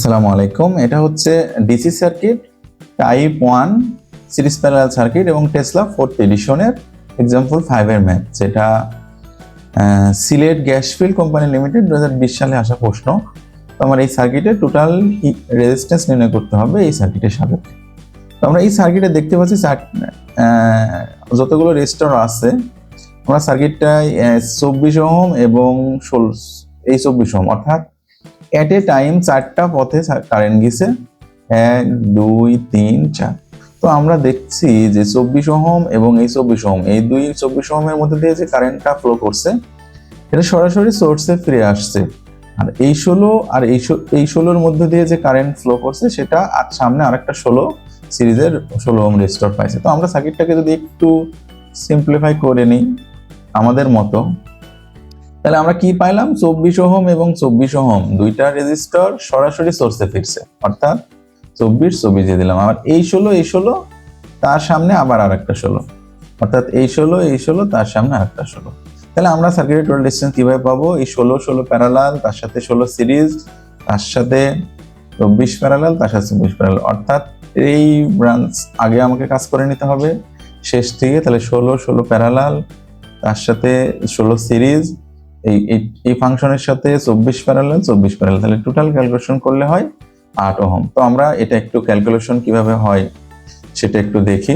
আসসালামু আলাইকুম। এটা হচ্ছে DC circuit type 1 series parallel circuit এবং টেসলা 4th এডিশনের এক্সাম্পল 5 এর ম্যাথ, যেটা Sylhet gas field company limited 2020 সালে আসা প্রশ্ন। তো আমার এই সার্কিটের টোটাল রেজিস্ট্যান্স নির্ণয় করতে হবে এই সার্কিটের সাপেক্ষে। তো আমরা এই সার্কিটে দেখতে পাচ্ছি যতগুলো রেজিস্টর আছে, আমরা সার্কিটটায় 24 ওহম এবং 24 ওহম অর্থাৎ এট এ টাইম 4টা পথে কারেন্ট গেছে, 1 2 3 4। তো আমরা দেখছি যে 24 ওহম এবং এই 24 ওহম, এই দুই 24 ওহমের মধ্যে দিয়ে যে কারেন্টটা ফ্লো করছে এটা সরাসরি সোর্সে ফিরে আসছে, আর এই 16 আর এই 16 মধ্যে দিয়ে যে কারেন্ট ফ্লো করছে সেটা সামনে আরেকটা 16 সিরিজের 16 ওহম রেজিস্টর পাইছে। তো আমরা সার্কিটটাকে যদি একটু সিম্পলিফাই করে নিই আমাদের মতো, তাহলে আমরা কি পাইলাম? 24 ওহম এবং 24 ওহম দুইটা রেজিস্টর সরাসরি সোর্সে ফিরছে, অর্থাৎ 24 দিয়ে দিলাম। আর এই 16 তার সামনে আবার আরেকটা 16, অর্থাৎ এই 16 তার সামনে আরেকটা 16। তাহলে আমরা সার্কিটের টোটাল রেজিস্ট্যান্স কিভাবে পাবো? এই 16 প্যারালাল, তার সাথে 16 সিরিজ, তার সাথে 24 প্যারালাল, তার সাথে 24 প্যারালাল, অর্থাৎ এই ব্রাঞ্চ আগে আমাকে কাজ করে নিতে হবে শেষ থেকে। তাহলে 16 প্যারালাল, তার সাথে 16 সিরিজ, এই ফাংশনের সাথে 24 প্যারালাল, তাহলে টোটাল ক্যালকুলেশন করলে হয় 8 ওহম। তো আমরা এটা একটু ক্যালকুলেশন কিভাবে হয় সেটা একটু দেখি।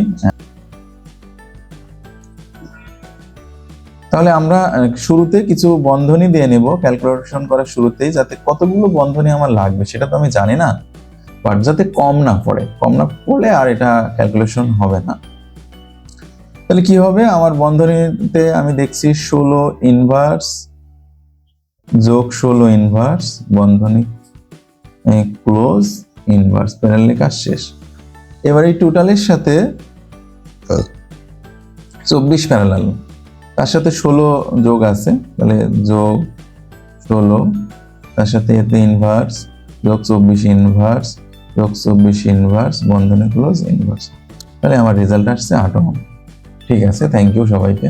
তাহলে আমরা শুরুতে কিছু বন্ধনী দিয়ে নেব ক্যালকুলেশন করার শুরুতেই, যাতে কতগুলো বন্ধনী আমার লাগবে সেটা তো আমি জানি না, বাট যাতে কম না পড়ে আর এটা ক্যালকুলেশন হবে না। তাহলে কি হবে? আমার বন্ধনীতে আমি দেখছি 16 ইনভার্স যোগ 16 ইনভার্স, বন্ধনী ক্লোজ, ইনভার্স, প্যারালাল কাজ শেষ। এবার এই টোটালের সাথে 24 প্যারালাল, তার সাথে 16 যোগ আছে, তাহলে যোগ 16, তার সাথে এতে ইনভার্স, যোগ 24 ইনভার্স, যোগ 24 ইনভার্স, বন্ধনী ক্লোজ, ইনভার্স। তাহলে আমার রেজাল্ট আসছে 8 ওহম। ঠিক আছে, থ্যাংক ইউ সবাইকে।